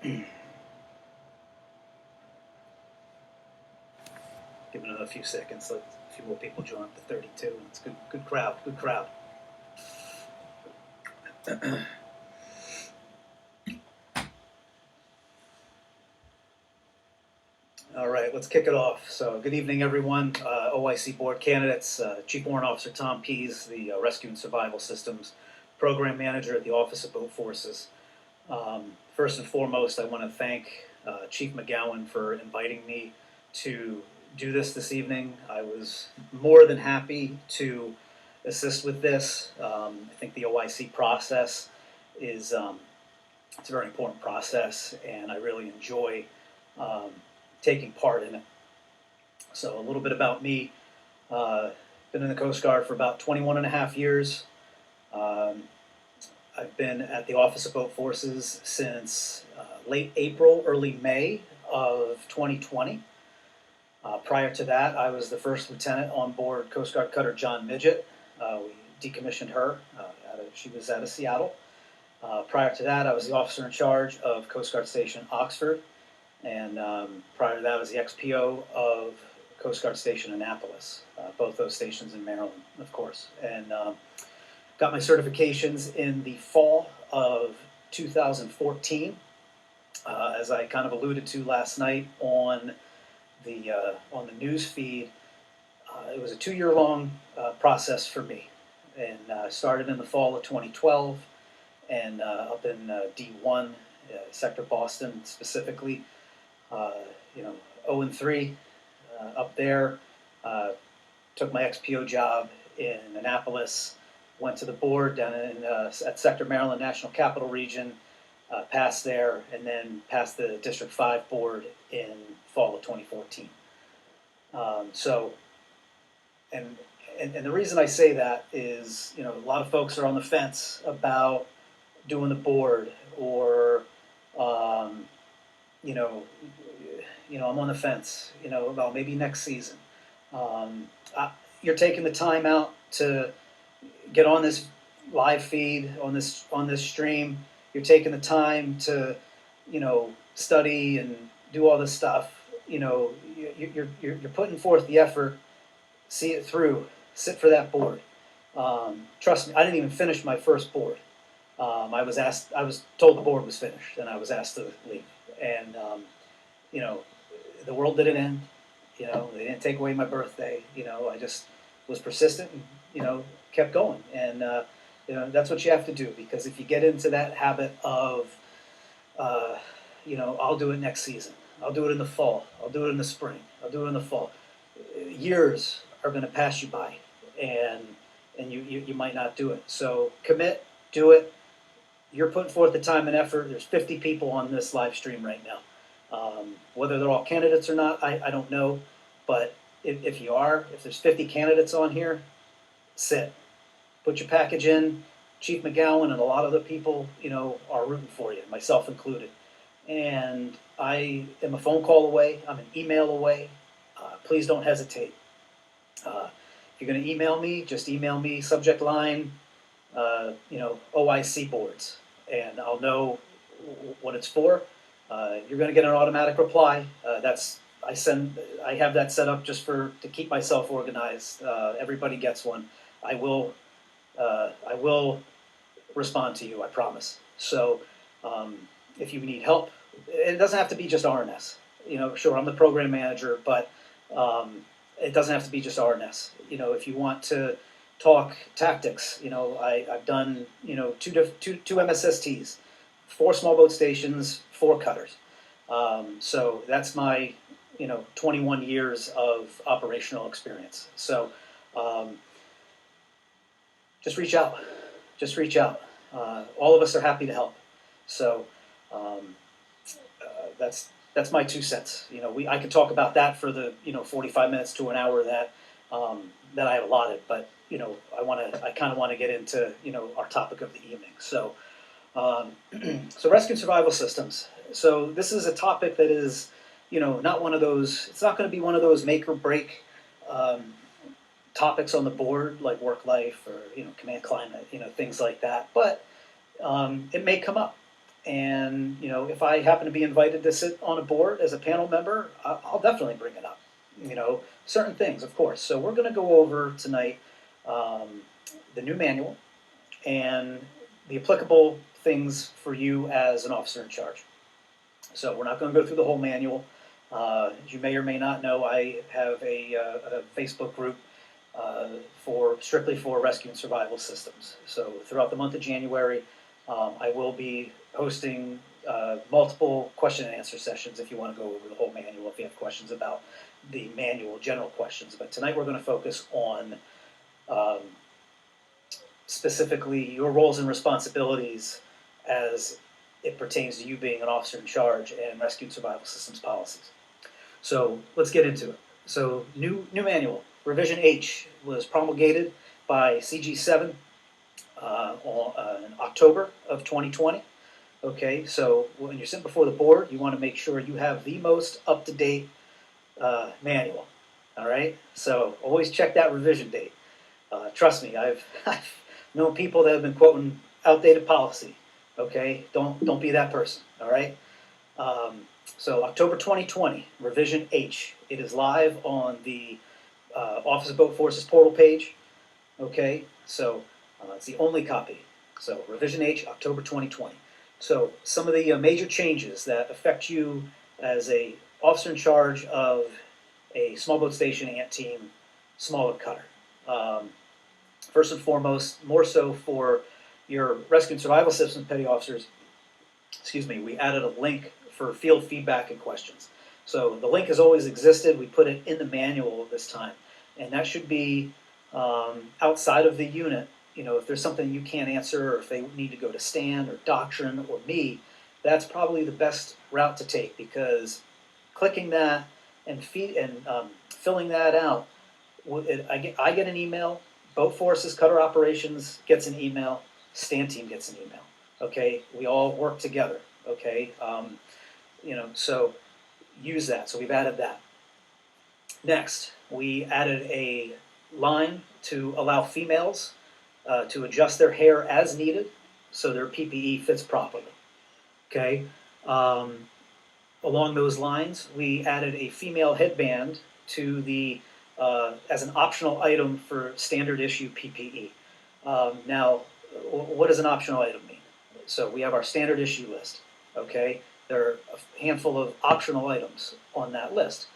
Give it another few seconds. Let a few more people join up to 32. It's good, good crowd, good crowd. All right, let's kick it off. So, good evening, everyone. OIC board candidates, Chief Warrant Officer Tom Pease, the Rescue and Survival Systems Program Manager at the Office of Boat Forces. First and foremost, I want to thank Chief McGowan for inviting me to do this evening. I was more than happy to assist with this. I think the OIC process is it's a very important process, and I really enjoy taking part in it. So a little bit about me. Been in the Coast Guard for about 21 and a half years. I've been at the Office of Boat Forces since late April, early May of 2020. Prior to that, I was the first lieutenant on board Coast Guard cutter John Midget. We decommissioned her. She was out of Seattle. Prior to that, I was the officer in charge of Coast Guard Station Oxford. And prior to that, I was the XPO of Coast Guard Station Annapolis. Both those stations in Maryland, of course. And got my certifications in the fall of 2014. As I kind of alluded to last night on the news feed, it was a 2-year-long process for me, and started in the fall of 2012, and up in D1, Sector Boston specifically. 0-3 up there. Took my XPO job in Annapolis. Went to the board down at Sector Maryland National Capital Region. Passed there, and then passed the District 5 board in fall of 2014. And the reason I say that is, a lot of folks are on the fence about doing the board, or I'm on the fence, about maybe next season. You're taking the time out to get on this live feed, on this stream. You're taking the time to, study and do all this stuff. You're putting forth the effort. See it through. Sit for that board. Trust me, I didn't even finish my first board. I was told the board was finished, and I was asked to leave. And the world didn't end. They didn't take away my birthday. I just was persistent and kept going. And that's what you have to do, because if you get into that habit of I'll do it next season, I'll do it in the fall, I'll do it in the spring, I'll do it in the fall, years are going to pass you by, and you might not do it. So commit, do it. You're putting forth the time and effort. There's 50 people on this live stream right now. Whether they're all candidates or not, I don't know. But if there's 50 candidates on here, sit. Put your package in. Chief McGowan and a lot of the people, are rooting for you, myself included. And I am a phone call away. I'm an email away. Please don't hesitate. If you're going to email me, just email me, subject line, OIC boards, and I'll know what it's for. You're going to get an automatic reply. I have that set up just to keep myself organized. Everybody gets one. I will respond to you, I promise. So if you need help, it doesn't have to be just RNS. Sure, I'm the program manager, but it doesn't have to be just RNS. If you want to talk tactics, I've done two MSSTs, 4 small boat stations, 4 cutters. So that's my 21 years of operational experience. So just reach out. Just reach out. All of us are happy to help. So that's my 2 cents. I could talk about that for the 45 minutes to an hour that I have allotted, but I kind of want to get into our topic of the evening. So so rescue and survival systems. So this is a topic that is not one of those. It's not going to be one of those make or break topics on the board, like work life or command climate, things like that. But it may come up. And if I happen to be invited to sit on a board as a panel member, I'll definitely bring it up. Certain things, of course. So we're going to go over tonight the new manual and the applicable things for you as an officer in charge. So we're not going to go through the whole manual. As you may or may not know, I have a Facebook group strictly for rescue and survival systems. So throughout the month of January, I will be hosting multiple question and answer sessions if you want to go over the whole manual, if you have questions about the manual, general questions. But tonight we're going to focus on specifically your roles and responsibilities as it pertains to you being an officer in charge and rescue and survival systems policies. So let's get into it. So new manual, revision H, was promulgated by CG7 in October of 2020. Okay, so when you're sitting before the board, you want to make sure you have the most up-to-date manual. All right, so always check that revision date. Trust me, I've known people that have been quoting outdated policy. Okay, don't be that person. All right. So October 2020, revision H. It is live on the Office of Boat Forces portal page. Okay, so it's the only copy. So revision H, October 2020. So some of the major changes that affect you as a officer in charge of a small boat station ant team, small boat cutter. First and foremost, more so for your rescue and survival systems petty officers, we added a link for field feedback and questions. So the link has always existed. We put it in the manual this time, and that should be outside of the unit. If there's something you can't answer, or if they need to go to Stan or Doctrine or me, that's probably the best route to take, because clicking that and filling that out, I get an email. Boat Forces Cutter Operations gets an email. Stan Team gets an email. Okay, we all work together. Okay, so use that. So we've added that. Next, we added a line to allow females to adjust their hair as needed, so their PPE fits properly. Okay. Along those lines, we added a female headband to the as an optional item for standard issue PPE. Now, what does an optional item mean? So we have our standard issue list. Okay, there are a handful of optional items on that list.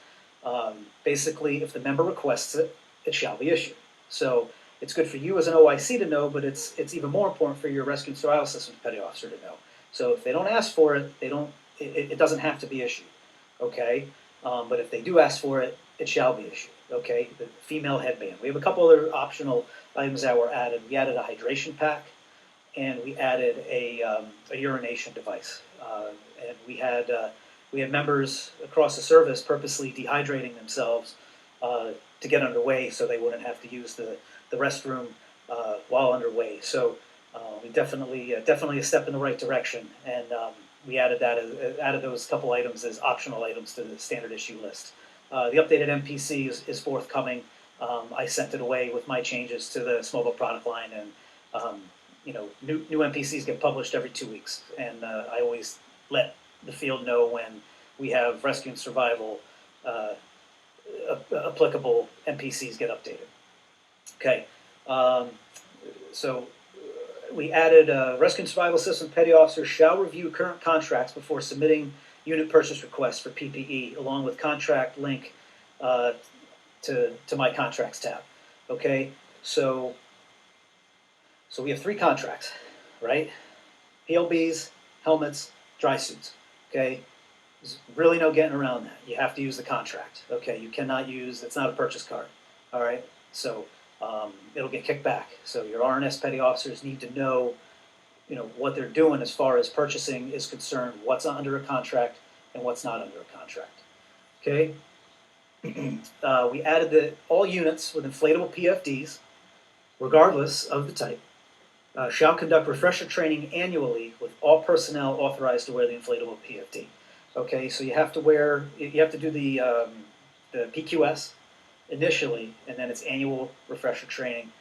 Basically, if the member requests it, it shall be issued. So it's good for you as an OIC to know, but it's even more important for your rescue and survival systems petty officer to know. So if they don't ask for it, it doesn't have to be issued. Okay, but if they do ask for it, it shall be issued. Okay, the female headband. We have a couple other optional items that were added. We added a hydration pack, and we added a urination device. And we had members across the service purposely dehydrating themselves to get underway, so they wouldn't have to use the restroom while underway. So we definitely a step in the right direction, and we added those couple items as optional items to the standard issue list. The updated MPC is forthcoming. I sent it away with my changes to the small boat product line, and new MPCs get published every 2 weeks, and I always let the field know when we have rescue and survival applicable MPCs get updated. Okay, so we added rescue and survival system petty officers shall review current contracts before submitting unit purchase requests for PPE, along with contract link to my contracts tab. Okay, so we have 3 contracts, right? PLBs, helmets, dry suits. Okay, there's really no getting around that. You have to use the contract. Okay, you cannot use, it's not a purchase card. All right, so it'll get kicked back. So your RNS petty officers need to know, what they're doing as far as purchasing is concerned, what's under a contract and what's not under a contract. Okay, we added that all units with inflatable PFDs, regardless of the type, shall conduct refresher training annually with all personnel authorized to wear the inflatable PFD. Okay, so you have to do the PQS initially, and then it's annual refresher training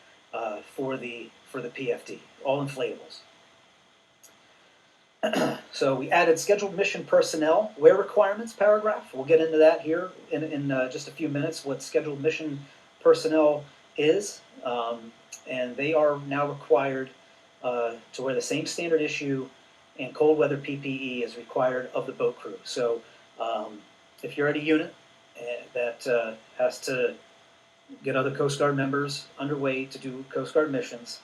for the PFD, all inflatables. So we added scheduled mission personnel wear requirements paragraph. We'll get into that here in just a few minutes, what scheduled mission personnel is. And they are now required to wear the same standard issue and cold weather PPE as required of the boat crew. So if you're at a unit that has to get other Coast Guard members underway to do Coast Guard missions,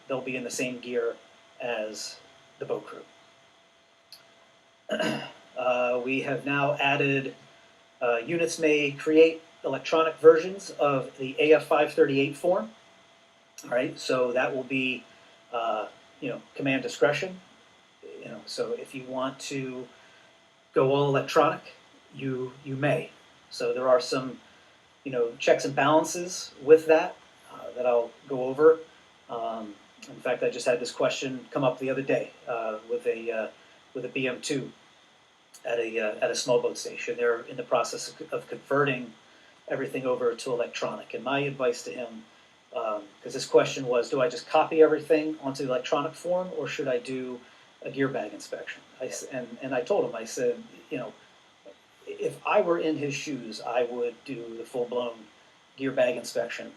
they'll be in the same gear as the boat crew. We have now added units may create electronic versions of the AF 538 form. All right, so that will be command discretion. So if you want to go all electronic, you may. So there are some checks and balances with that that I'll go over. In fact, I just had this question come up the other day with a BM2 at a small boat station. They're in the process of converting everything over to electronic. And my advice to him, because this question was, do I just copy everything onto the electronic form, or should I do a gear bag inspection? And I told him, I said, if I were in his shoes, I would do the full-blown gear bag inspection,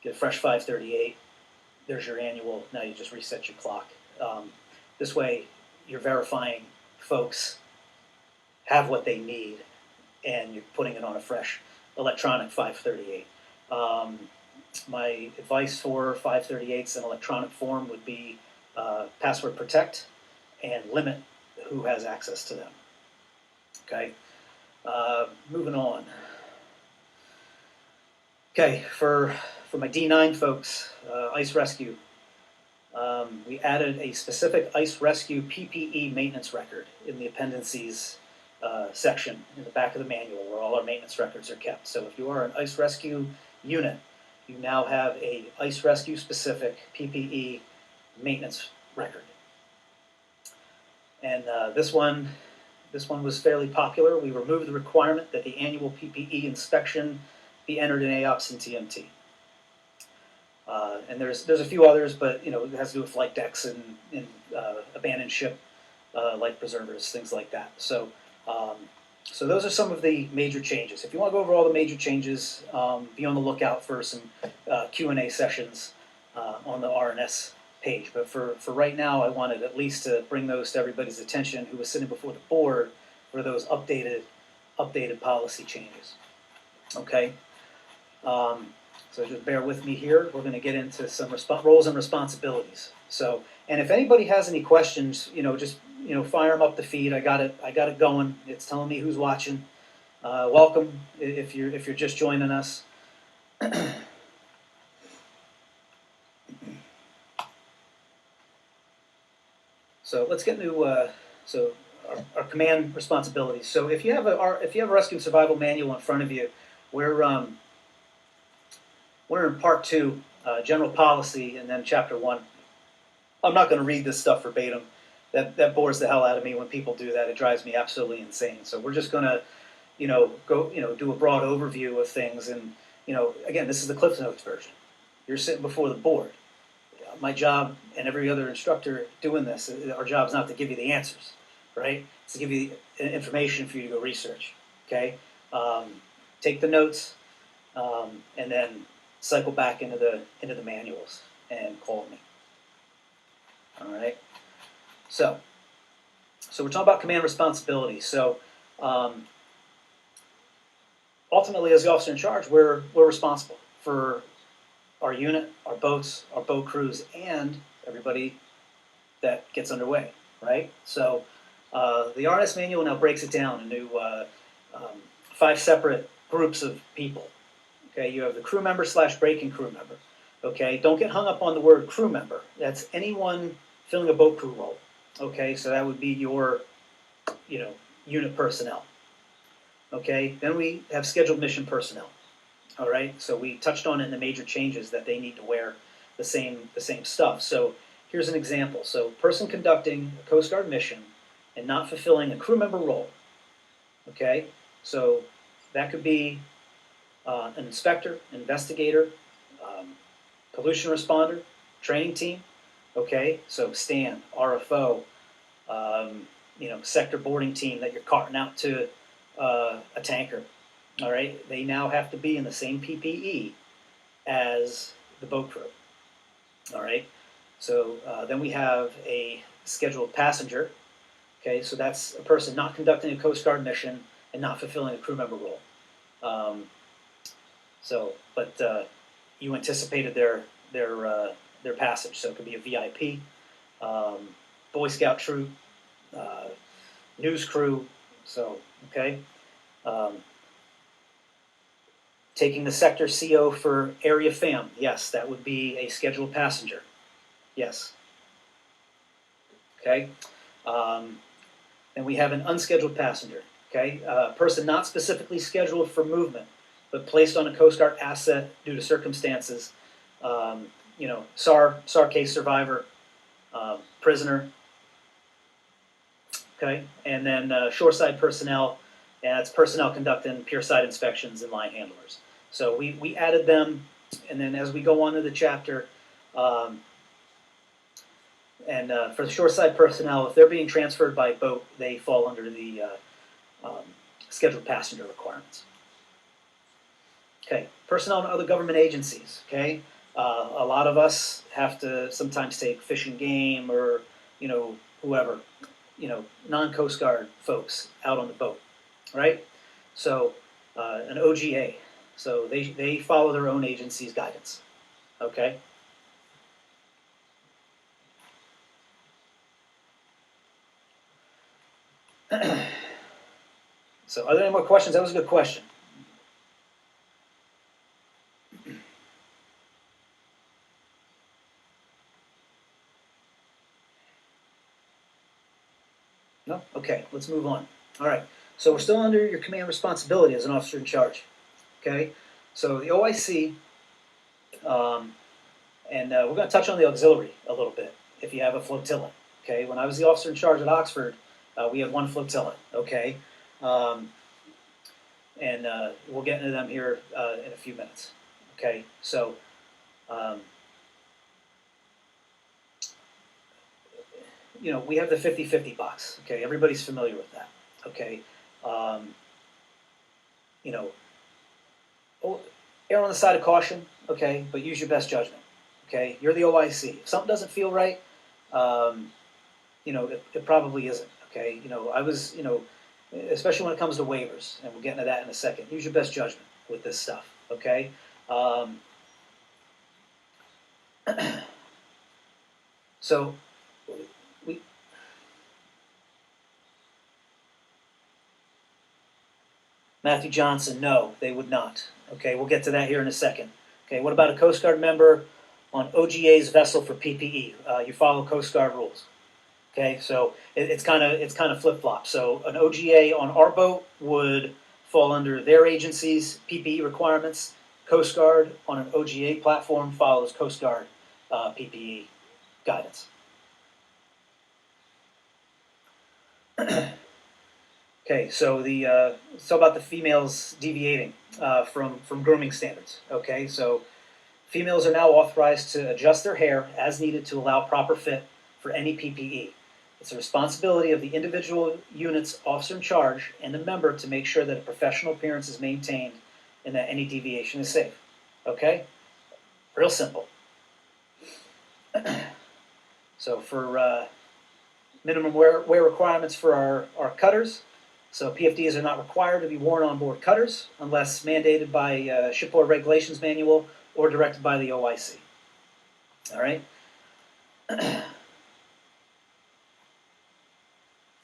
get a fresh 538, there's your annual, now you just reset your clock. This way, you're verifying folks have what they need, and you're putting it on a fresh electronic 538. My advice for 538s in electronic form would be password protect and limit who has access to them. Okay, moving on. Okay, for my D9 folks, ice rescue. We added a specific ice rescue PPE maintenance record in the appendices section in the back of the manual where all our maintenance records are kept. So if you are an ice rescue unit, you now have a ice rescue specific PPE maintenance record. And this one was fairly popular. We removed the requirement that the annual PPE inspection be entered in AOPS and TMT. And there's a few others, but it has to do with flight decks and abandoned ship life preservers, things like that. So those are some of the major changes. If you want to go over all the major changes, be on the lookout for some Q&A sessions on the RNS page. But for right now, I wanted at least to bring those to everybody's attention who was sitting before the board for those updated policy changes. Okay. So just bear with me here. We're going to get into some roles and responsibilities. So, and if anybody has any questions, just fire them up the feed. I got it going. It's telling me who's watching. Welcome if you're just joining us. So let's get into our command responsibilities. So if you have a rescue and survival manual in front of you, we're in part 2, general policy, and then chapter 1. I'm not going to read this stuff verbatim. That bores the hell out of me when people do that. It drives me absolutely insane. So we're just going to, do a broad overview of things. And, again, this is the Cliff Notes version. You're sitting before the board. My job and every other instructor doing this, our job is not to give you the answers, right? It's to give you information for you to go research, okay? Take the notes, and then cycle back into the manuals and call me. All right. So we're talking about command responsibility. So ultimately, as the officer in charge, we're responsible for our unit, our boats, our boat crews, and everybody that gets underway. Right. So the RNS manual now breaks it down into 5 separate groups of people. Okay, you have the crew member / break-in crew member. Okay, don't get hung up on the word crew member. That's anyone filling a boat crew role. Okay, so that would be your, unit personnel. Okay, then we have scheduled mission personnel. All right, so we touched on it in the major changes that they need to wear the same stuff. So here's an example. So person conducting a Coast Guard mission and not fulfilling a crew member role. Okay, so that could be an inspector, investigator, pollution responder, training team. Okay, so STAN, RFO, sector boarding team that you're carting out to a tanker. All right, they now have to be in the same PPE as the boat crew. All right, so then we have a scheduled passenger. Okay, so that's a person not conducting a Coast Guard mission and not fulfilling a crew member role. But you anticipated their passage, so it could be a VIP, Boy Scout troop, news crew. So okay, taking the sector CO for area FAM. Yes, that would be a scheduled passenger. Yes. Okay. And we have an unscheduled passenger. Okay, a person not specifically scheduled for movement, but placed on a Coast Guard asset due to circumstances. SAR case survivor, prisoner. Okay, and then shoreside personnel, and it's personnel conducting pierside inspections and line handlers. So we added them, and then as we go on to the chapter, for the shoreside personnel, if they're being transferred by boat, they fall under the scheduled passenger requirements. Okay, personnel in other government agencies. Okay, a lot of us have to sometimes take Fish and Game or whoever, non-Coast Guard folks out on the boat, right? So an OGA, so they follow their own agency's guidance. Okay. So are there any more questions? That was a good question. No? Okay, let's move on. All right, so we're still under your command responsibility as an officer in charge. Okay, so the OIC, and we're going to touch on the auxiliary a little bit if you have a flotilla. Okay, when I was the officer in charge at Oxford, we had one flotilla. Okay, and we'll get into them here in a few minutes. Okay, so we have the 50-50 box. Okay, everybody's familiar with that. Okay, err on the side of caution. Okay, but use your best judgment. Okay, you're the OIC. If something doesn't feel right, it probably isn't. Okay, I was, especially when it comes to waivers, and we'll get into that in a second. Use your best judgment with this stuff. Okay. So Matthew Johnson, no, they would not. Okay, we'll get to that here in a second. Okay, what about a Coast Guard member on OGA's vessel for PPE? You follow Coast Guard rules. Okay, so it's kind of flip flop. So an OGA on our boat would fall under their agency's PPE requirements. Coast Guard on an OGA platform follows Coast Guard PPE guidance. Okay, so let's talk about the females deviating from grooming standards. Okay, so females are now authorized to adjust their hair as needed to allow proper fit for any PPE. It's the responsibility of the individual unit's officer in charge and the member to make sure that a professional appearance is maintained and that any deviation is safe. Okay? Real simple. So for minimum wear requirements for our cutters, so PFDs are not required to be worn on board cutters unless mandated by Shipboard Regulations Manual or directed by the OIC. All right?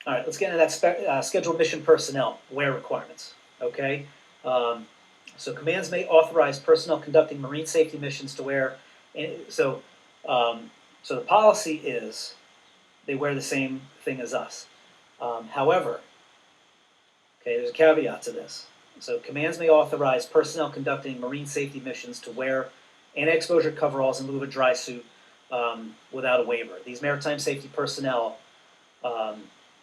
All right, let's get into that scheduled mission personnel wear requirements. Okay, so commands may authorize personnel conducting marine safety missions to wear. So the policy is they wear the same thing as us. However, okay, there's a caveat to this. So commands may authorize personnel conducting marine safety missions to wear anti-exposure coveralls in lieu of a dry suit without a waiver. These maritime safety personnel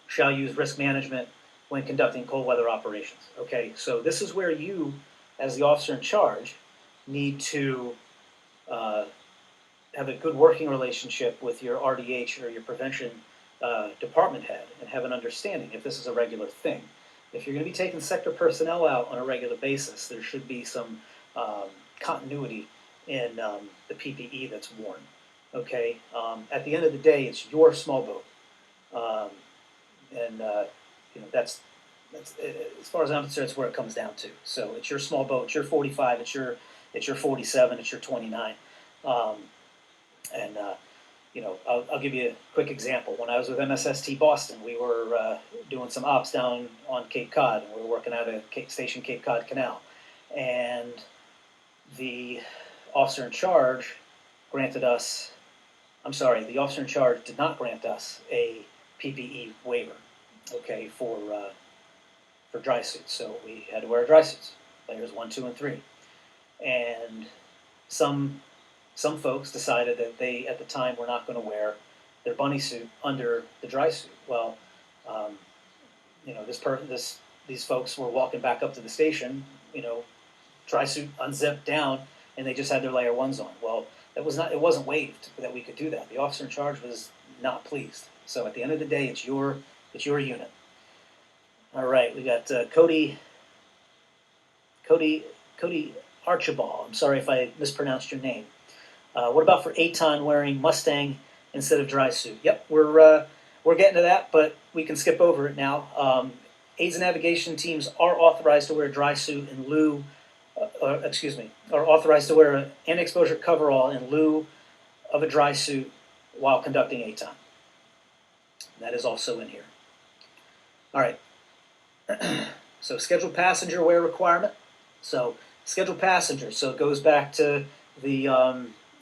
shall use risk management when conducting cold weather operations. Okay, so this is where you, as the officer in charge, need to have a good working relationship with your RDH or your prevention department head and have an understanding if this is a regular thing. If you're going to be taking sector personnel out on a regular basis, there should be some continuity in the PPE that's worn. Okay, at the end of the day, it's your small boat, and that's as far as I'm concerned, it's where it comes down to. So it's your small boat, it's your 45, it's your 47, it's your 29, and I'll give you a quick example. When I was with MSST Boston, we were doing some ops down on Cape Cod, and we were working out of Station Cape Cod Canal, and the officer in charge granted us. I'm sorry, the officer in charge did not grant us a PPE waiver, okay, for dry suits. So we had to wear dry suits, layers 1, 2, and 3. And some folks decided that they, at the time, were not going to wear their bunny suit under the dry suit. Well, these folks were walking back up to the station, dry suit unzipped down, and they just had their layer 1s on. Well, it wasn't waived that we could do that. The officer in charge was not pleased. So at the end of the day, it's your unit. All right, we got Cody Archibald. I'm sorry if I mispronounced your name. What about for Aton wearing Mustang instead of dry suit? Yep, we're getting to that, but we can skip over it now. Aids and navigation teams are authorized to wear a dry suit in lieu. Are authorized to wear an exposure coverall in lieu of a dry suit while conducting ATON. That is also in here. All right. So scheduled passenger wear requirement. So scheduled passengers. So it goes back to the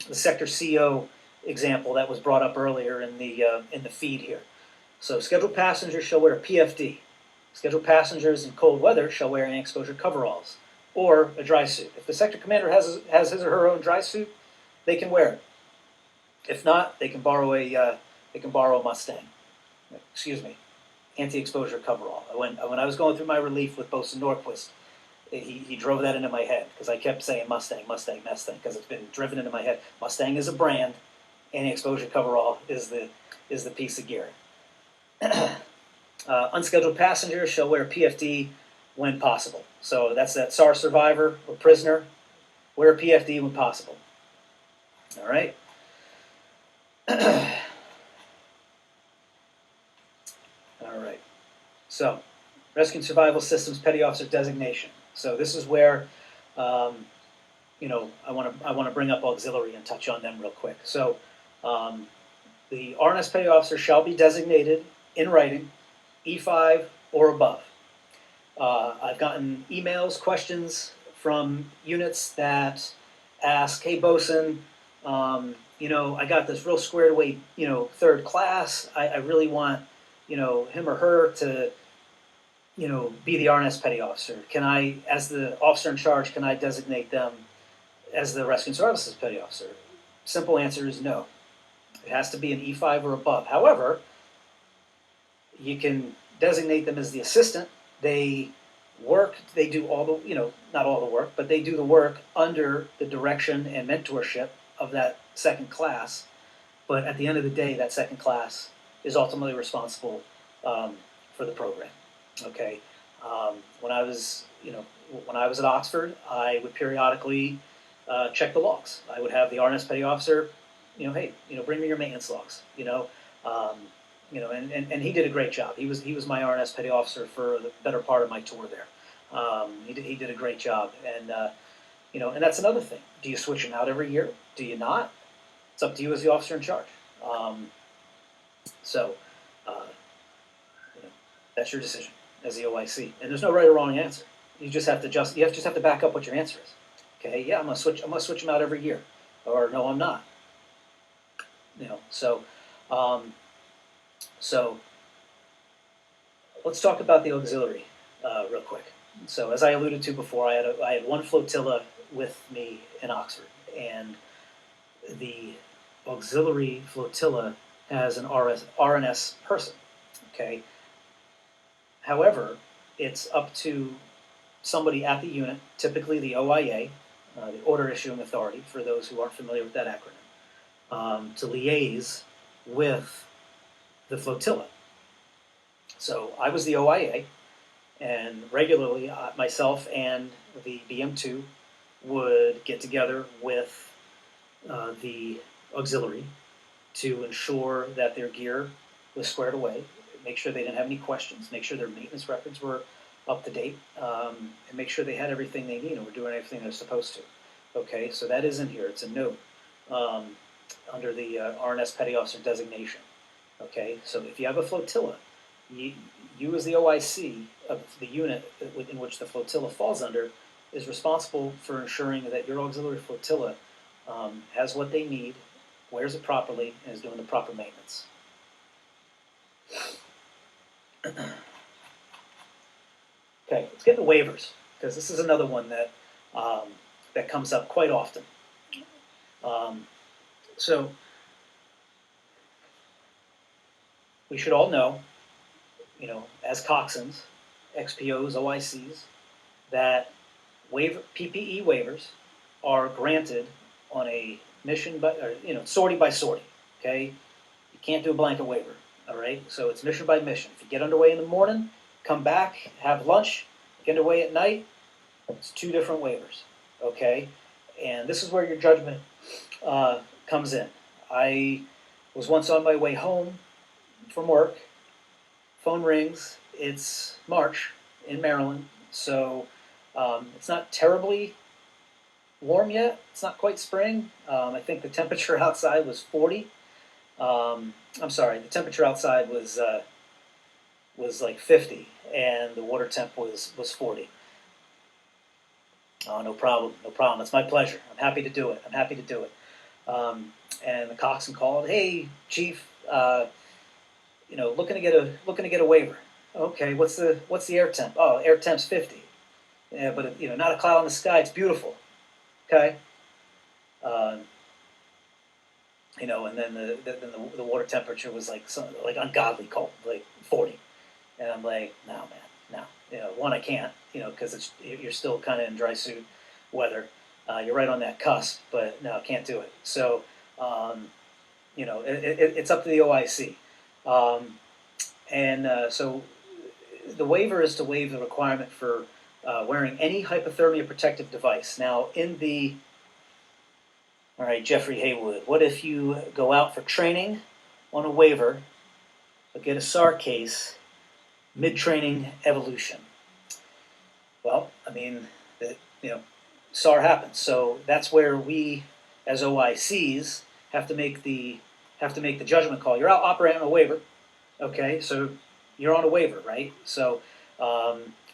sector CO example that was brought up earlier in the feed here. So scheduled passengers shall wear a PFD. Scheduled passengers in cold weather shall wear an exposure coveralls or a dry suit. If the sector commander has his or her own dry suit, they can wear it. If not, they can borrow a Mustang. Excuse me, anti-exposure coverall. When I was going through my relief with Bosn Norquist, he drove that into my head because I kept saying Mustang, Mustang, Mustang because it's been driven into my head. Mustang is a brand, anti-exposure coverall is the piece of gear. Unscheduled passengers shall wear PFD when possible. So that's that SAR survivor or prisoner. Wear a PFD when possible. All right. All right. So, Rescue and Survival Systems Petty Officer designation. So this is where, I want to bring up auxiliary and touch on them real quick. So, the RNS Petty Officer shall be designated in writing, E5 or above. I've gotten emails, questions from units that ask, "Hey, Bosun, I got this real squared away, third class. I really want, him or her to, be the RNS Petty Officer. Can I, as the officer in charge, can I designate them as the Rescue and Survival Systems Petty Officer?" Simple answer is no. It has to be an E5 or above. However, you can designate them as the assistant. They do all the, not all the work, but they do the work under the direction and mentorship of that second class. But at the end of the day, that second class is ultimately responsible for the program. Okay. When I was at Oxford, I would periodically check the logs. I would have the RNS Petty Officer, hey, bring me your maintenance logs. And he did a great job. He was my RNS Petty Officer for the better part of my tour there. He did a great job, and that's another thing. Do you switch him out every year? Do you not? It's up to you as the officer in charge. That's your decision as the OIC, and there's no right or wrong answer. You just have to back up what your answer is. Okay, yeah, I'm gonna switch him out every year, or no, I'm not. So let's talk about the auxiliary real quick. So as I alluded to before, I had one flotilla with me in Oxford, and the auxiliary flotilla has an RNS person. Okay. However, it's up to somebody at the unit, typically the OIA, the Order Issuing Authority, for those who aren't familiar with that acronym, to liaise with the flotilla. So I was the OIA, and regularly myself and the BM2 would get together with the auxiliary to ensure that their gear was squared away, make sure they didn't have any questions, make sure their maintenance records were up to date, and make sure they had everything they need and were doing everything they're supposed to. Okay, so that is in here. It's a note under the RNS Petty Officer designation. Okay, so if you have a flotilla, you as the OIC of the unit in which the flotilla falls under is responsible for ensuring that your auxiliary flotilla has what they need, wears it properly, and is doing the proper maintenance. Okay, let's get to waivers, because this is another one that that comes up quite often. So we should all know, as coxswains, XPOs, OICs, that PPE waivers are granted on a mission, sortie by sortie. Okay, you can't do a blanket waiver. All right, so it's mission by mission. If you get underway in the morning, come back, have lunch, get underway at night, it's 2 different waivers. Okay, and this is where your judgment comes in. I was once on my way home from work. Phone rings. It's March in Maryland, so it's not terribly warm yet. It's not quite spring. I think the temperature outside was 40. I'm sorry, the temperature outside was like 50, and the water temp was 40. Oh, no problem, no problem. It's my pleasure. I'm happy to do it. And the coxswain called, "Hey, Chief, looking to get a waiver." Okay, what's the air temp? Oh, air temp's 50. Yeah, but not a cloud in the sky. It's beautiful. Okay. And then the water temperature was like ungodly cold, like 40. And I'm like, no, man, no. One, I can't, because you're still kind of in dry suit weather. You're right on that cusp, but no, I can't do it. So, it's up to the OIC. So the waiver is to waive the requirement for wearing any hypothermia protective device. Now, all right, Jeffrey Haywood, what if you go out for training on a waiver, but get a SAR case mid-training evolution? Well, SAR happens. So that's where we, as OICs, have to make the judgment call. You're out operating on a waiver, okay? So you're on a waiver, right? So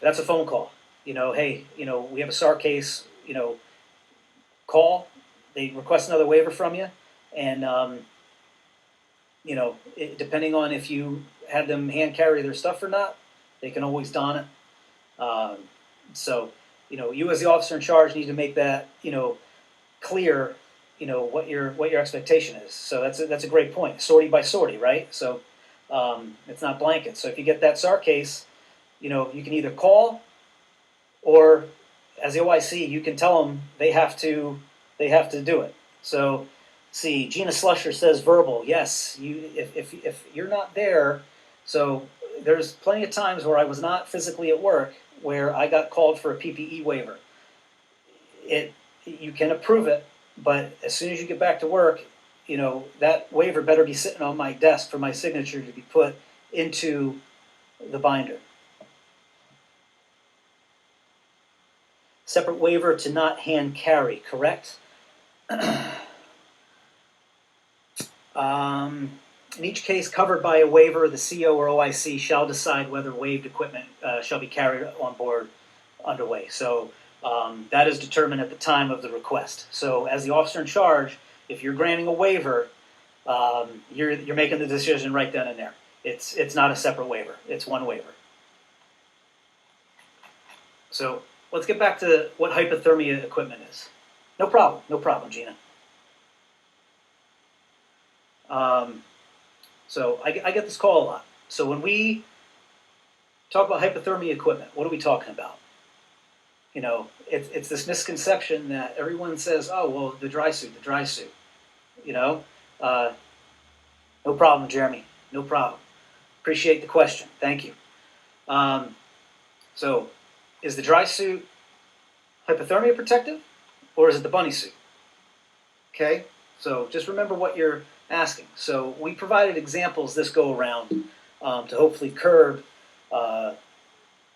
that's a phone call. Hey, we have a SAR case. Call. They request another waiver from you, and depending on if you had them hand carry their stuff or not, they can always don it. So you as the officer in charge need to make that clear. What your expectation is. So that's a great point. Sortie by sortie, right? So it's not blanket. So if you get that SAR case, you can either call, or as the OIC, you can tell them they have to do it. So, see, Gina Slusher says verbal. Yes, if you're not there, so there's plenty of times where I was not physically at work where I got called for a PPE waiver. You can approve it, but as soon as you get back to work, that waiver better be sitting on my desk for my signature to be put into the binder. Separate waiver to not hand carry, correct? In each case covered by a waiver, the CO or OIC shall decide whether waived equipment shall be carried on board underway. So that is determined at the time of the request. So as the officer in charge, if you're granting a waiver, you're making the decision right then and there. It's not a separate waiver. It's one waiver. So let's get back to what hypothermia equipment is. No problem, Gina. So I get this call a lot. So when we talk about hypothermia equipment, what are we talking about? It's this misconception that everyone says, oh, well, the dry suit. No problem, Jeremy, no problem. Appreciate the question. Thank you. So, is the dry suit hypothermia protective, or is it the bunny suit? Okay, so just remember what you're asking. So we provided examples this go around to hopefully curb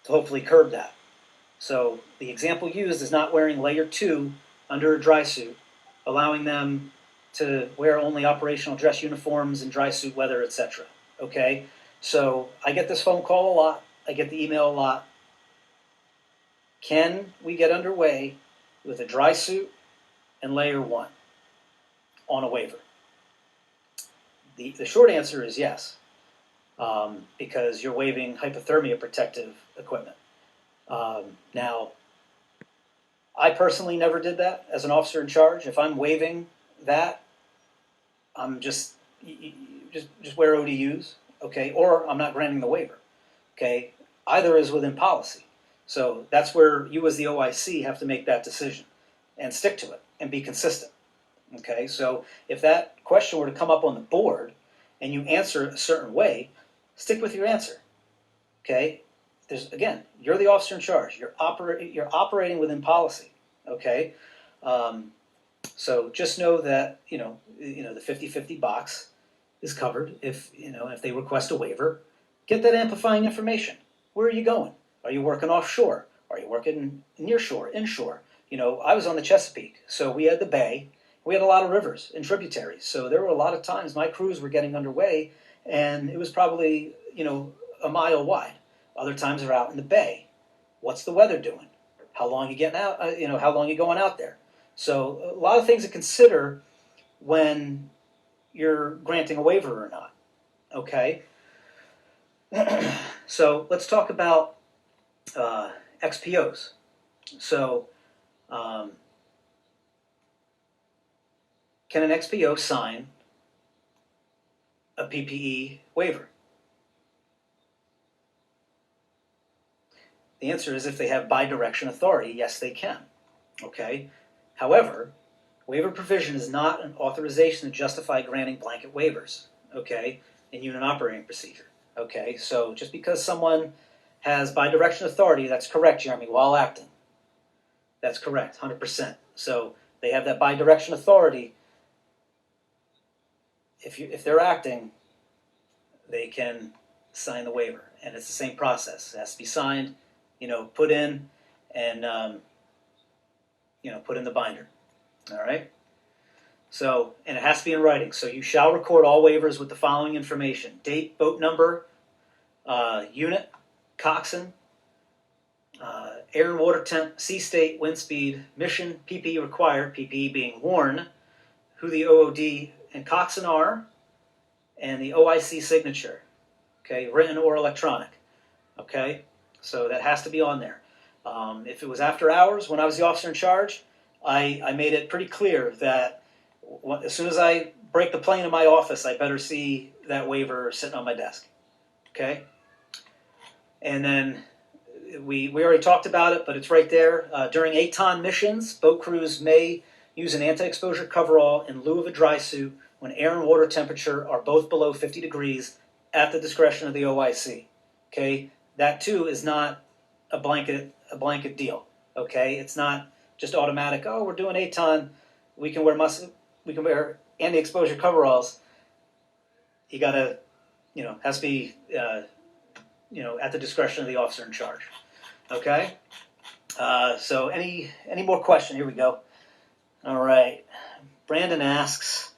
that. So the example used is not wearing layer 2 under a dry suit, allowing them to wear only operational dress uniforms in dry suit weather, etc. Okay, so I get this phone call a lot. I get the email a lot. Can we get underway with a dry suit and layer 1 on a waiver? The short answer is yes, because you're waiving hypothermia protective equipment. Now, I personally never did that as an officer in charge. If I'm waiving that, I'm just wear ODUs, okay, or I'm not granting the waiver, okay. Either is within policy, so that's where you as the OIC have to make that decision and stick to it and be consistent, okay. So if that question were to come up on the board and you answer it a certain way, stick with your answer, okay. Again, you're the officer in charge. You're operating within policy, okay. So just know that the 50-50 box is covered. If they request a waiver, get that amplifying information. Where are you going? Are you working offshore? Are you working near shore, inshore? I was on the Chesapeake, so we had the bay. We had a lot of rivers and tributaries, so there were a lot of times my crews were getting underway, and it was probably a mile wide. Other times they're out in the bay. What's the weather doing? How long you getting out? How long you going out there? So a lot of things to consider when you're granting a waiver or not. Okay. So let's talk about XPOs. So can an XPO sign a PPE waiver? The answer is if they have bidirection authority, yes, they can. Okay. However, waiver provision is not an authorization to justify granting blanket waivers, okay, in unit operating procedure. Okay, so just because someone has bidirection authority, that's correct, Jeremy, while acting. That's correct, 100%. So they have that bidirection authority. If they're acting, they can sign the waiver, and it's the same process. It has to be signed, put in, and put in the binder. All right. So, and it has to be in writing. So you shall record all waivers with the following information: date, boat number, unit, coxswain, air and water temp, sea state, wind speed, mission, PPE required, PPE being worn, who the OOD and coxswain are, and the OIC signature, okay, written or electronic, okay? So that has to be on there. If it was after hours, when I was the officer in charge, I made it pretty clear that as soon as I break the plane in my office, I better see that waiver sitting on my desk, okay? And then we already talked about it, but it's right there. During ATON missions, boat crews may use an anti-exposure coverall in lieu of a dry suit when air and water temperature are both below 50 degrees at the discretion of the OIC, okay? That too is not a blanket deal, okay? It's not just automatic. Oh, we're doing ATON, we can wear anti-exposure coveralls. You gotta, has to be, at the discretion of the officer in charge. Okay. So any more questions? Here we go. All right. Brandon asks,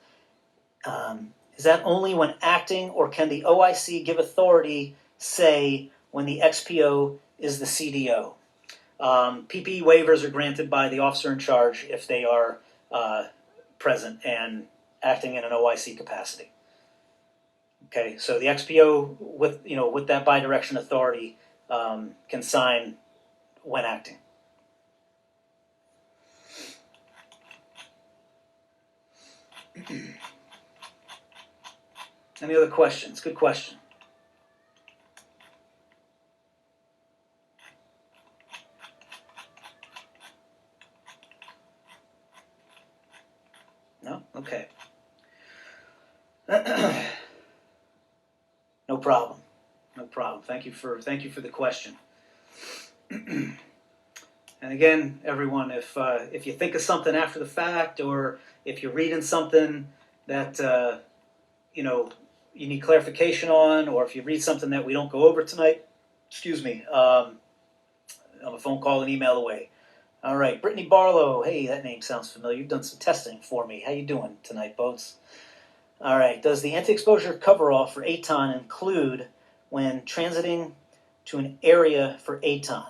is that only when acting, or can the OIC give authority, say, when the XPO is the CDO? PPE waivers are granted by the officer in charge if they are present and acting in an OIC capacity. Okay, so the XPO with that bidirection authority can sign when acting. Any other questions? Good question. No? Okay. No problem. Thank you for the question. And again, everyone, if you think of something after the fact, or if you're reading something that you know you need clarification on, or if you read something that we don't go over tonight, excuse me, I'm a phone call and email away. All right, Brittany Barlow. Hey, that name sounds familiar. You've done some testing for me. How you doing tonight, boats? All right. Does the anti-exposure coverall for ATON include when transiting to an area for ATON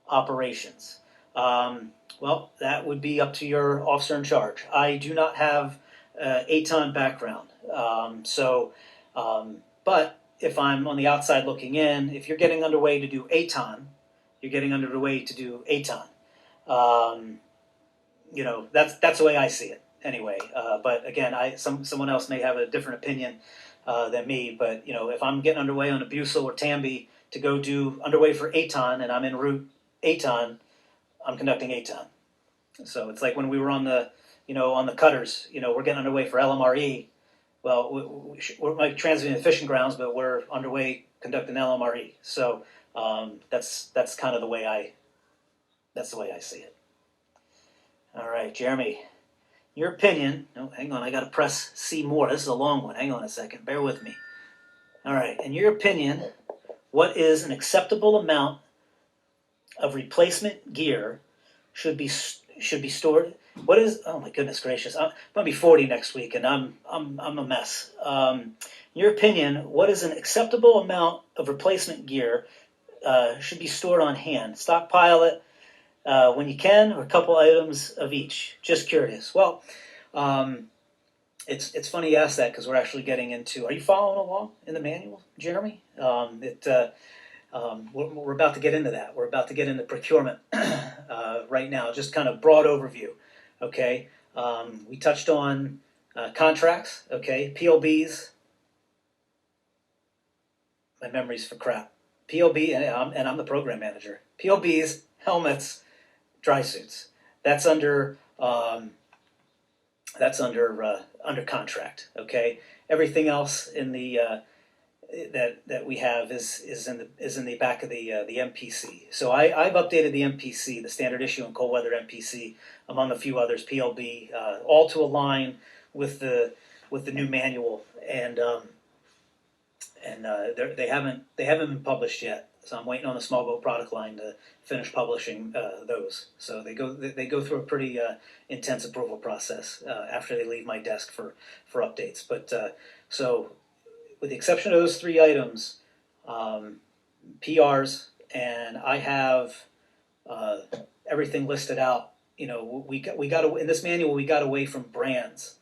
operations? Well, that would be up to your officer in charge. I do not have ATON background, but if I'm on the outside looking in, if you're getting underway to do ATON, you're getting underway to do ATON. That's the way I see it. Anyway, but again, someone else may have a different opinion than me. But if I'm getting underway on Abuso or Tambi to go do underway for ATON, and I'm en route ATON, I'm conducting ATON. So it's like when we were on the cutters. We're getting underway for LMRE. Well, we're like transiting the fishing grounds, but we're underway conducting LMRE. So that's kind of the way I see it. All right, Jeremy. Your opinion, no, hang on, I gotta press C more. This is a long one. Hang on a second, bear with me. All right, in your opinion, what is an acceptable amount of replacement gear should be stored? What is, oh my goodness gracious, I'm gonna be 40 next week and I'm a mess. In your opinion, what is an acceptable amount of replacement gear should be stored on hand? Stockpile it when you can, or a couple items of each. Just curious. Well, it's funny you ask that, because we're actually getting into. Are you following along in the manual, Jeremy? We're about to get into that. We're about to get into procurement right now. Just kind of broad overview. Okay. We touched on contracts. Okay. PLBs. My memory's for crap. PLB, and I'm the program manager. PLBs, helmets, dry suits. That's under contract. Okay. Everything else in the that we have is in the back of the MPC. So I've updated the MPC, the standard issue and cold weather MPC, among a few others, PLB, all to align with the new manual, and they haven't been published yet. So I'm waiting on the small boat product line to finish publishing those. So they go through a pretty intense approval process after they leave my desk for updates. But so with the exception of those three items, PRs, and I have everything listed out. We got in this manual, we got away from brands.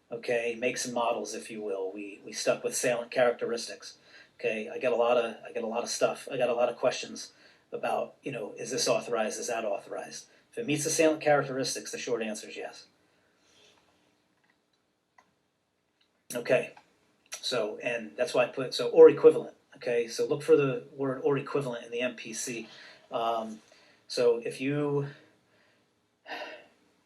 Okay, makes and models, if you will. We stuck with salient characteristics. Okay, I got a lot of stuff. I got a lot of questions about, is this authorized? Is that authorized? If it meets the salient characteristics, the short answer is yes. Okay, so, and that's why I put, or equivalent. Okay, so look for the word or equivalent in the MPC. So if you,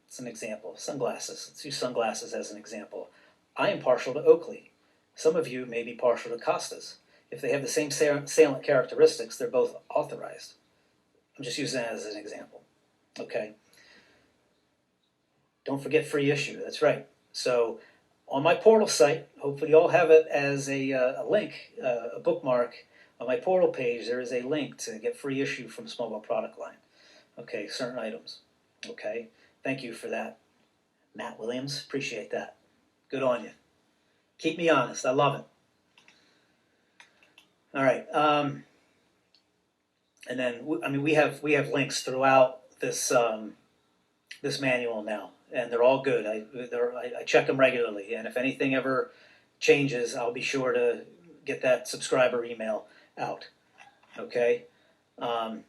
it's an example, sunglasses. Let's use sunglasses as an example. I am partial to Oakley. Some of you may be partial to Costas. If they have the same salient characteristics, they're both authorized. I'm just using that as an example. Okay. Don't forget free issue. That's right. So on my portal site, hopefully you all have it as a link, a bookmark. On my portal page, there is a link to get free issue from Small Boat Product Line. Okay, certain items. Okay, thank you for that, Matt Williams. Appreciate that. Good on you. Keep me honest. I love it. All right. And then we have links throughout this this manual now, and they're all good. I check them regularly, and if anything ever changes, I'll be sure to get that subscriber email out. Okay. I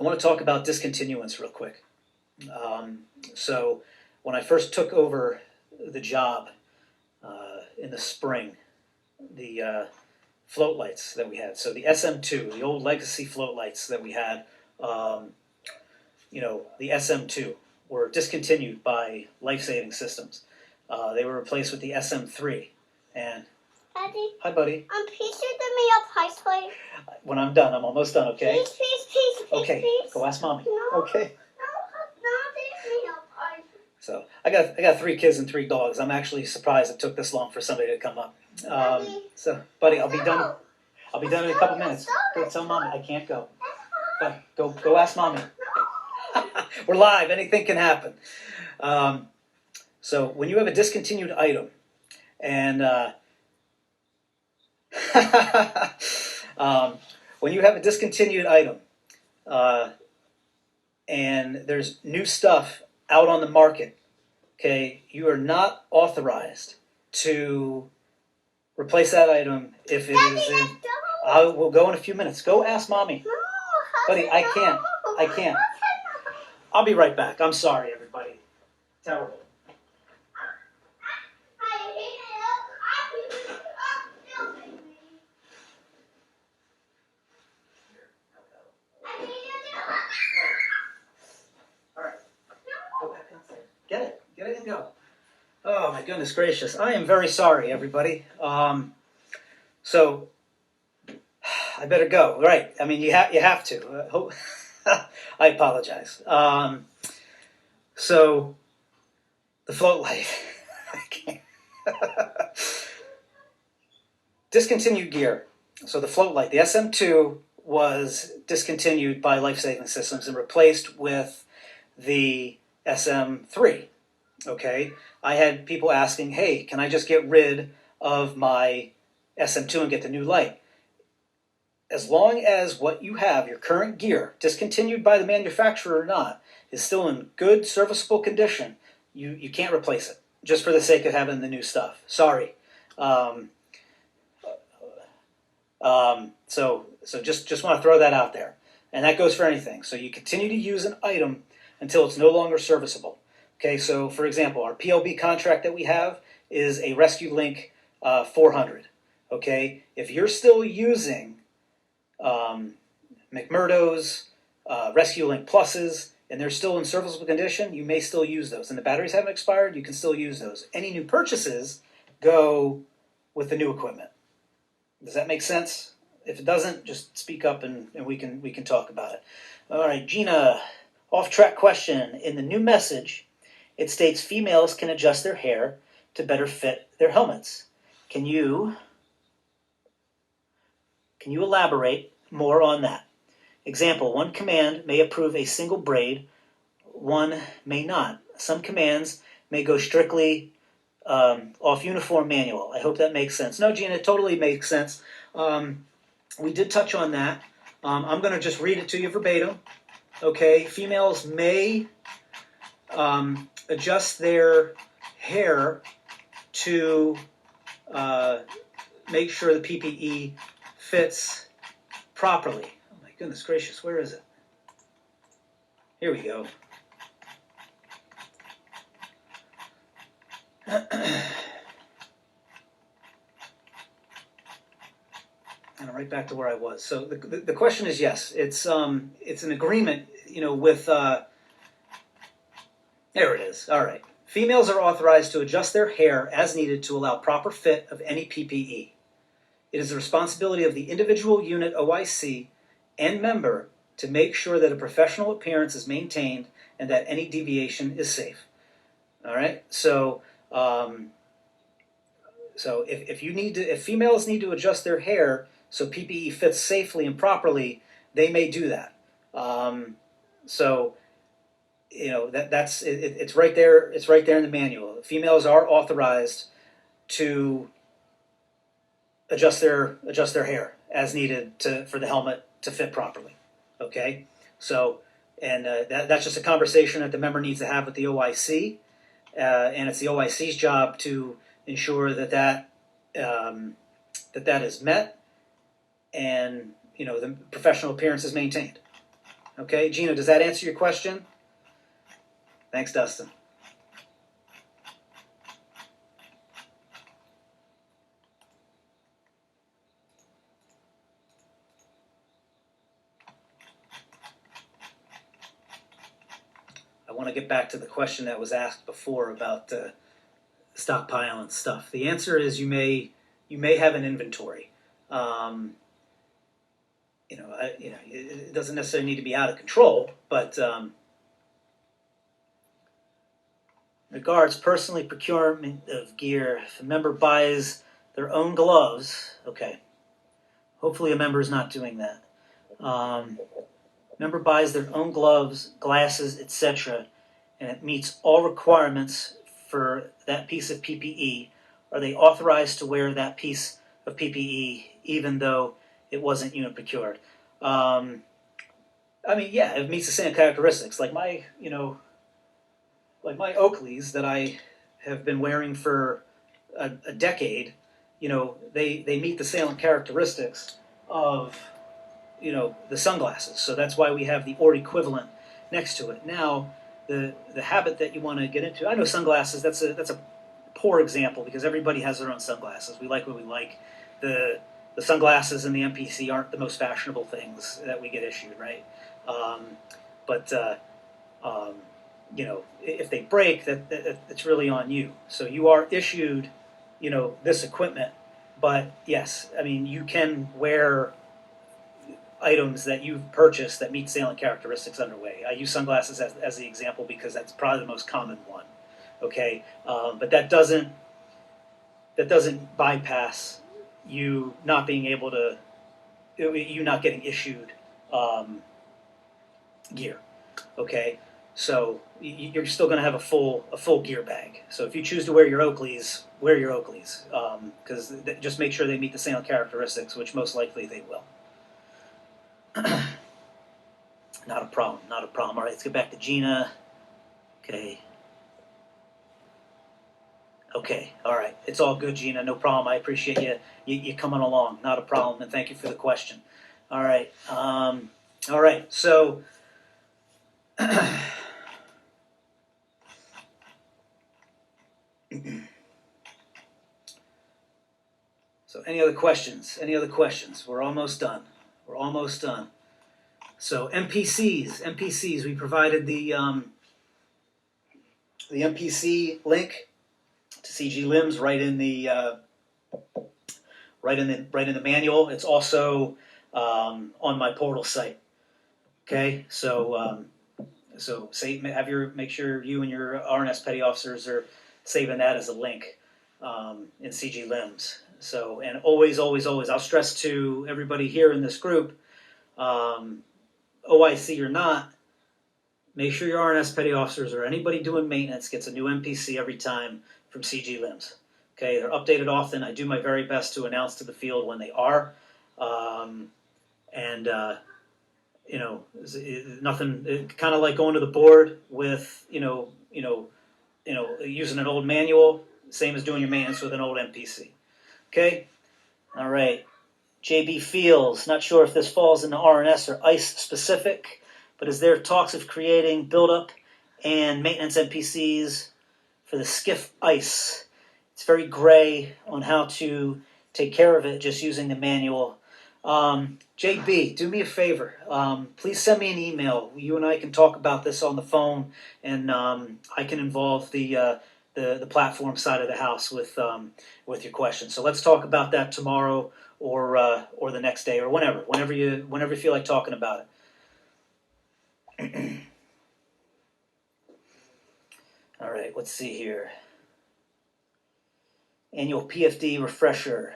want to talk about discontinuance real quick. So when I first took over the job in the spring, the float lights that we had, so the SM2, the old legacy float lights that we had, the SM2 were discontinued by Life Saving Systems. They were replaced with the SM3, and Daddy. Hi, buddy. Please do me a pie plate. When I'm done, I'm almost done, okay? Please, okay, please. go ask Mommy. No. Okay. No, take me a pie. So, I got 3 kids and 3 dogs. I'm actually surprised it took this long for somebody to come up. So, buddy, I'll be done. I'll be done in a couple minutes. Go tell Mommy I can't go. But go ask Mommy. We're live. Anything can happen. So when you have a discontinued item, and when you have a discontinued item, and there's new stuff out on the market, okay, you are not authorized to replace that item if it is in. I will go in a few minutes. Go ask Mommy. No, Buddy, I can't. I can't. I'll be right back. I'm sorry, everybody. Terrible. All right. Go back inside. Get it and go. Oh my goodness gracious! I am very sorry, everybody. So I better go. Right? I mean, you have to. I apologize. So the float light. I can't. Discontinued gear. So the float light, the SM2, was discontinued by Life Saving Systems and replaced with the SM3. Okay, I had people asking, "Hey, can I just get rid of my SM2 and get the new light?" As long as what you have, your current gear, discontinued by the manufacturer or not, is still in good serviceable condition, you can't replace it just for the sake of having the new stuff. Sorry. So just want to throw that out there, and that goes for anything. So you continue to use an item until it's no longer serviceable. Okay. So for example, our PLB contract that we have is a Rescue Link 400. Okay. If you're still using McMurdo's Rescue Link Pluses and they're still in serviceable condition, you may still use those. And the batteries haven't expired, you can still use those. Any new purchases go with the new equipment. Does that make sense? If it doesn't, just speak up and we can talk about it. All right, Gina, off-track question. In the new message, it states females can adjust their hair to better fit their helmets. Can you elaborate more on that? Example, one command may approve a single braid, one may not. Some commands may go strictly off uniform manual. I hope that makes sense. No, Gina, it totally makes sense. We did touch on that. I'm going to just read it to you verbatim. Okay, females may adjust their hair to make sure the PPE fits properly. Oh my goodness gracious, where is it? Here we go. And right back to where I was. So the question is yes, it's an agreement, with. There it is. All right. Females are authorized to adjust their hair as needed to allow proper fit of any PPE. It is the responsibility of the individual unit OIC and member to make sure that a professional appearance is maintained and that any deviation is safe. All right. So if females need to adjust their hair so PPE fits safely and properly, they may do that. It's right there. It's right there in the manual. Females are authorized to adjust their hair as needed for the helmet to fit properly. Okay, so and that's just a conversation that the member needs to have with the OIC, and it's the OIC's job to ensure that is met, and the professional appearance is maintained. Okay, Gina, does that answer your question? Thanks, Dustin. I want to get back to the question that was asked before about stockpile and stuff. The answer is you may you may have an inventory. It doesn't necessarily need to be out of control, but regards personally procurement of gear. If a member buys their own gloves, okay. Hopefully, a member is not doing that. Member buys their own gloves, glasses, etc., and it meets all requirements for that piece of PPE. Are they authorized to wear that piece of PPE even though it wasn't unit procured? Yeah, it meets the same characteristics. Like my Oakleys that I have been wearing for a decade. They meet the salient characteristics of the sunglasses. So that's why we have the or equivalent next to it. Now, the habit that you want to get into. I know sunglasses. That's a poor example because everybody has their own sunglasses. We like what we like. The sunglasses and the MPC aren't the most fashionable things that we get issued, right? But if they break, that it's really on you. So you are issued, this equipment. But yes, I mean you can wear items that you've purchased that meet salient characteristics underway. I use sunglasses as the example because that's probably the most common one. Okay, but that doesn't bypass you not being able to, you not getting issued gear. Okay, so you're still going to have a full gear bag. So if you choose to wear your Oakleys, wear your Oakleys, because just make sure they meet the salient characteristics, which most likely they will. Not a problem. Not a problem. All right, let's get back to Gina. Okay. Okay. All right. It's all good, Gina. No problem. I appreciate you coming along. Not a problem, and thank you for the question. All right. All right. So. So any other questions? Any other questions? We're almost done. We're almost done. So MPCs. We provided the MPC link to CG Limbs right in the manual. It's also on my portal site. Okay, so make sure you and your RNS petty officers are saving that as a link in CG Limbs. So, and always, I'll stress to everybody here in this group, OIC or not, make sure your RNS petty officers or anybody doing maintenance gets a new MPC every time from CG Limbs. Okay, they're updated often. I do my very best to announce to the field when they are, nothing. Kind of like going to the board with using an old manual. Same as doing your maintenance with an old MPC. Okay, all right. JB Fields, not sure if this falls into RNS or ICE specific, but is there talks of creating buildup and maintenance NPCs for the skiff ICE? It's very gray on how to take care of it just using the manual. JB, do me a favor. Please send me an email. You and I can talk about this on the phone, and I can involve the platform side of the house with your questions. So let's talk about that tomorrow or the next day or whenever you feel like talking about it. All right, let's see here. Annual PFD refresher.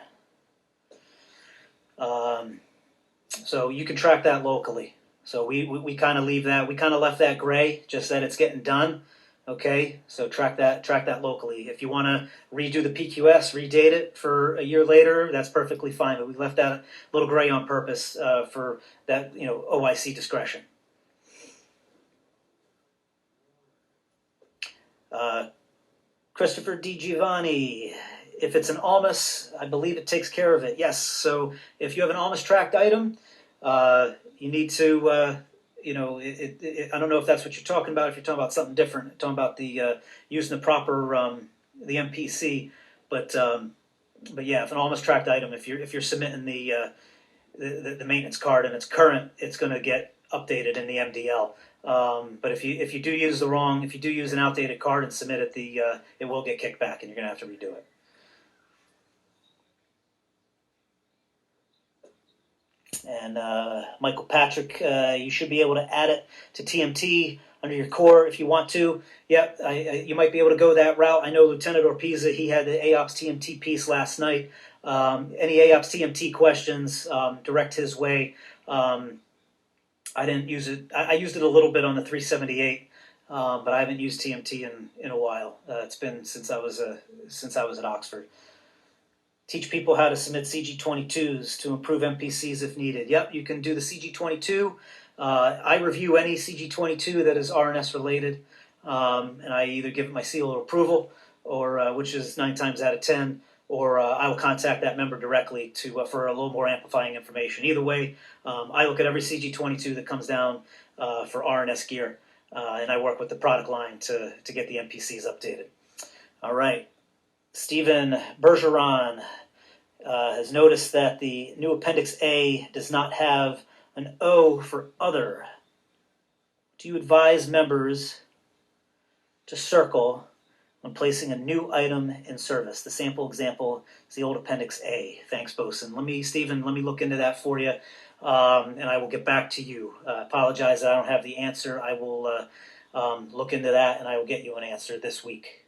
So you can track that locally. So we kind of leave that. We kind of left that gray, just that it's getting done. Okay, so track that locally. If you want to redo the PQS, redate it for a year later, that's perfectly fine. But we left that a little gray on purpose for that OIC discretion. Christopher D. Giovanni, if it's an ALMAS, I believe it takes care of it. Yes, so if you have an ALMAS tracked item, you need to, I don't know if that's what you're talking about. If you're talking about something different, you're talking about the using the proper the MPC, but yeah, if an ALMAS tracked item, if you're submitting the maintenance card and it's current, it's going to get updated in the MDL. But if you do use an outdated card and submit it, it will get kicked back, and you're going to have to redo it. And Michael Patrick, you should be able to add it to TMT under your core if you want to. Yep, you might be able to go that route. I know Lieutenant Orpiza, he had the AOPS TMT piece last night. Any AOPS TMT questions, direct his way. I didn't use it. I used it a little bit on the 378, but I haven't used TMT in a while. It's been since I was at Oxford. Teach people how to submit CG22s to improve MPCs if needed. Yep, you can do the CG22. I review any CG22 that is RNS related, and I either give it my seal of approval, or which is 9 times out of 10, or I will contact that member directly for a little more amplifying information. Either way, I look at every CG22 that comes down for RNS gear, and I work with the product line to get the MPCs updated. All right. Stephen Bergeron has noticed that the new Appendix A does not have an O for other. Do you advise members to circle when placing a new item in service? The sample example is the old Appendix A. Thanks, Bosn. Stephen, let me look into that for you, and I will get back to you. Apologize that I don't have the answer. I will look into that, and I will get you an answer this week.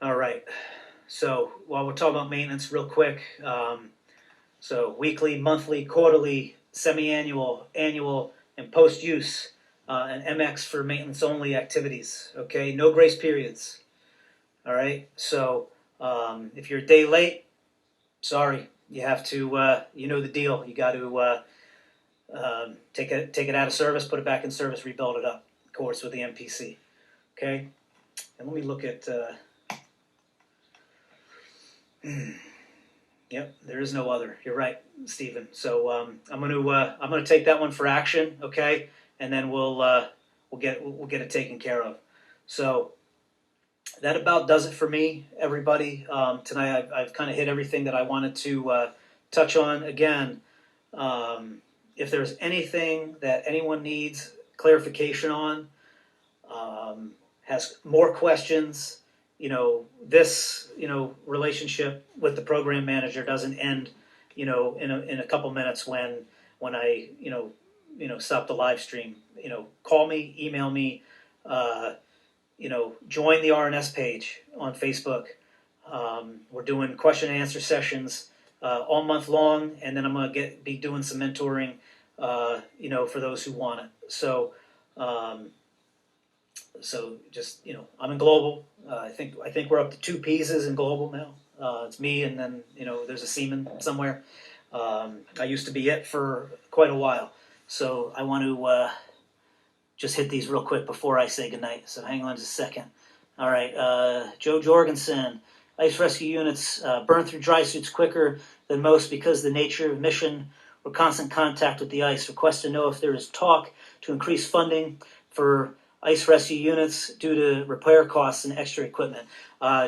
All right, so while we're talking about maintenance real quick, so weekly, monthly, quarterly, semi-annual, annual, and post-use, and MX for maintenance-only activities, okay? No grace periods, all right? So if you're a day late, sorry, you have to, you know the deal. You got to take it out of service, put it back in service, rebuild it up, of course, with the MPC, okay? And let me look at... Yep, there is no other. You're right, Stephen. So I'm gonna take that one for action, okay? And then we'll get it taken care of. So that about does it for me, everybody. Tonight I've kind of hit everything that I wanted to touch on. Again, if there's anything that anyone needs clarification on, has more questions, this, relationship with the program manager doesn't end, in a couple minutes when I, stop the live stream. Call me, email me, join the RNS page on Facebook. We're doing question and answer sessions all month long, and then I'm gonna be doing some mentoring, for those who want it. So. So just I'm in global. I think we're up to 2 pieces in global now. It's me, and then there's a seaman somewhere. I used to be it for quite a while, so I want to just hit these real quick before I say goodnight. So hang on just a second. All right, Joe Jorgensen. Ice rescue units burn through dry suits quicker than most because of the nature of mission or constant contact with the ice. Request to know if there is talk to increase funding for ice rescue units due to repair costs and extra equipment.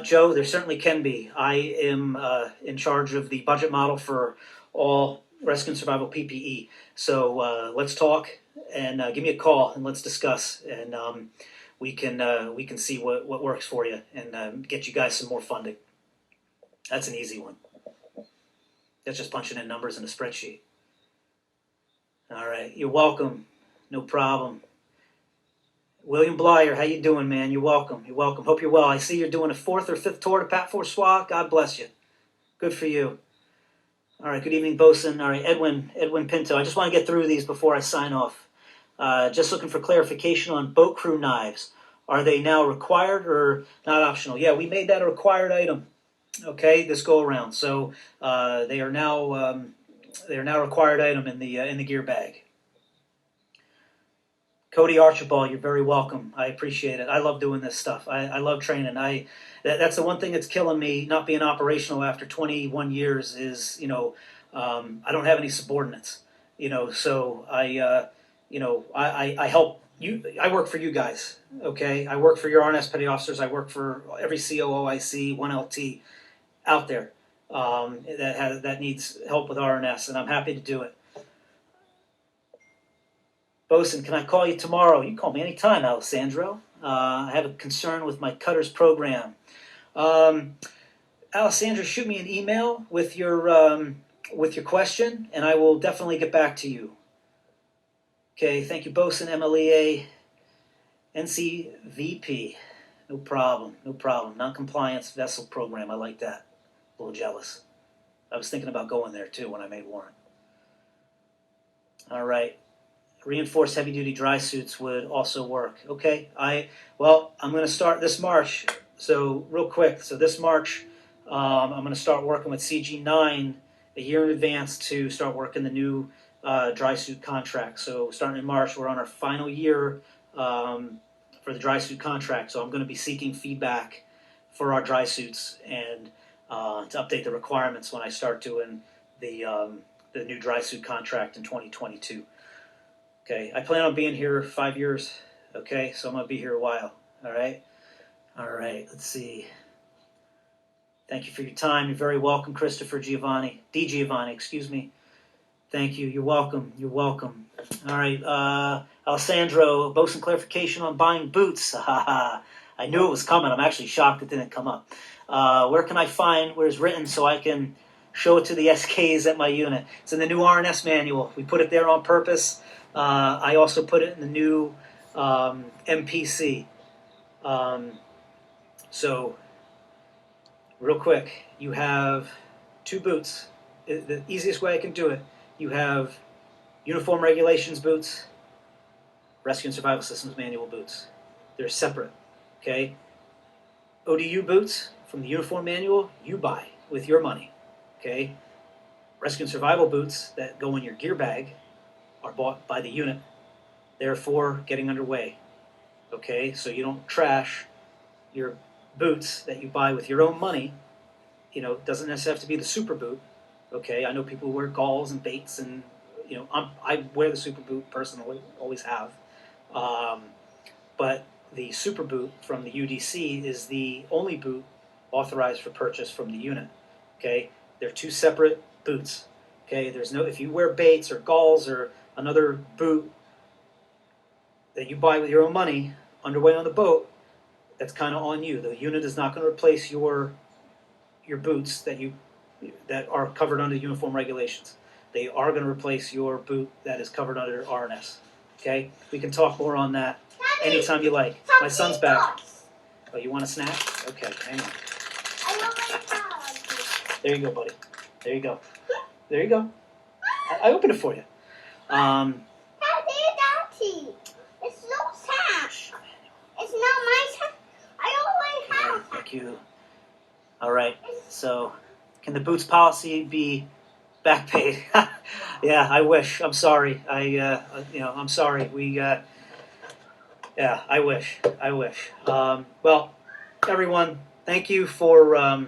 Joe, there certainly can be. I am in charge of the budget model for all rescue and survival PPE. So let's talk and give me a call and let's discuss, and we can see what works for you and get you guys some more funding. That's an easy one. That's just punching in numbers in a spreadsheet. All right, you're welcome. No problem. William Blyer, how you doing, man? You're welcome. You're welcome. Hope you're well. I see you're doing a 4th or 5th tour to Pat Forsois. God bless you. Good for you. All right, good evening, Bosn. All right, Edwin Pinto. I just want to get through these before I sign off. Just looking for clarification on boat crew knives. Are they now required or not optional? Yeah, we made that a required item, okay, this go around. So they are now a required item in the gear bag. Cody Archibald, you're very welcome. I appreciate it. I love doing this stuff. I love training. That's the one thing that's killing me, not being operational after 21 years, is, I don't have any subordinates. So I help you. I work for you guys, okay? I work for your RNS petty officers. I work for every COO I see, 1LT out there that needs help with RNS, and I'm happy to do it. Bosn, can I call you tomorrow? You can call me anytime, Alessandro. I have a concern with my cutters program. Alessandra, shoot me an email with your question, and I will definitely get back to you. Okay, thank you, Bosn, MLEA, NCVP. No problem, no problem. Non-compliance vessel program, I like that. A little jealous. I was thinking about going there too when I made warrant. All right. Reinforced heavy-duty dry suits would also work. Okay, I'm going to start this March. So real quick, so this March, I'm going to start working with CG9 a year in advance to start working the new dry suit contract. So starting in March, we're on our final year for the dry suit contract. So I'm going to be seeking feedback for our dry suits and to update the requirements when I start doing the new dry suit contract in 2022. Okay, I plan on being here 5 years. Okay, so I'm gonna be here a while. All right, Let's see. Thank you for your time. You're very welcome, Christopher Giovanni, D Giovanni. Excuse me. Thank you. You're welcome. You're welcome. All right, Alessandro, Bosn clarification on buying boots. I knew it was coming. I'm actually shocked it didn't come up. Where can I find where it's written so I can show it to the SKs at my unit? It's in the new RNS manual. We put it there on purpose. I also put it in the new MPC. So, real quick, you have 2 boots. The easiest way I can do it, you have Uniform Regulations boots, Rescue and Survival Systems manual boots. They're separate, okay? ODU boots from the Uniform Manual, you buy with your money, okay? Rescue and Survival boots that go in your gear bag are bought by the unit, therefore getting underway. Okay, so you don't trash your boots that you buy with your own money. You know, it doesn't necessarily have to be the super boot. Okay, I know people who wear galls and baits, and you know, I wear the super boot personally, always have. But the super boot from the UDC is the only boot authorized for purchase from the unit. Okay, they're 2 separate boots. Okay, there's no, if you wear baits or galls or another boot that you buy with your own money underway on the boat, that's kind of on you. The unit is not going to replace your boots that are covered under uniform regulations. They are going to replace your boot that is covered under RNS. Okay, we can talk more on that anytime you like. My son's back. Oh, you want a snack? Okay, hang on. There you go, buddy. There you go. There you go. I opened it for you. It's no sash. It's not my sash. I always have. Thank you. All right. So, can the boots policy be back paid? Yeah, I wish. I'm sorry. I'm sorry. Yeah, I wish. Well, everyone, thank you for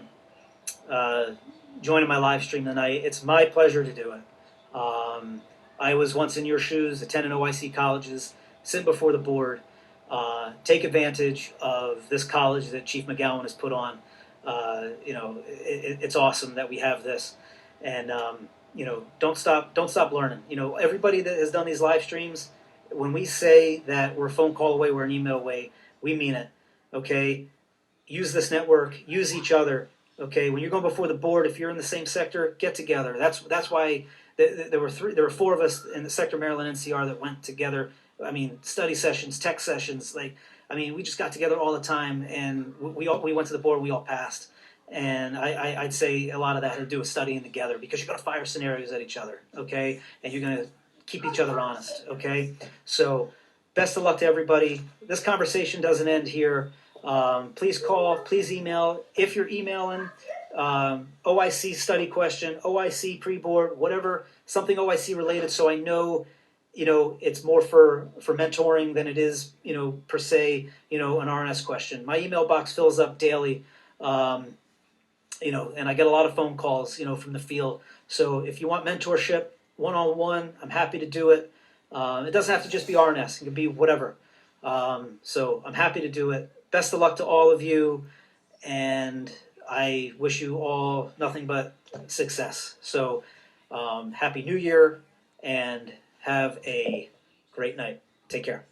joining my live stream tonight. It's my pleasure to do it. I was once in your shoes, attending OIC colleges, sit before the board, take advantage of this college that Chief McGowan has put on. It's awesome that we have this, and don't stop learning. Everybody that has done these live streams, when we say that we're a phone call away, we're an email away, we mean it. Okay, use this network, use each other. Okay, when you're going before the board, if you're in the same sector, get together. That's why there were 4 of us in the sector Maryland NCR that went together. I mean, study sessions, tech sessions, we just got together all the time, and we went to the board. We all passed, and I'd say a lot of that had to do with studying together, because you're going to fire scenarios at each other, okay, and you're going to keep each other honest, okay. So, best of luck to everybody. This conversation doesn't end here. Please call, please email. If you're emailing, OIC study question, OIC pre-board, whatever, something OIC related, so I know, it's more for mentoring than it is, per se, an RNS question. My email box fills up daily, and I get a lot of phone calls, from the field. So if you want mentorship, one-on-one, I'm happy to do it. It doesn't have to just be RNS. It can be whatever. So I'm happy to do it. Best of luck to all of you, and I wish you all nothing but success. So Happy New Year, and have a great night. Take care.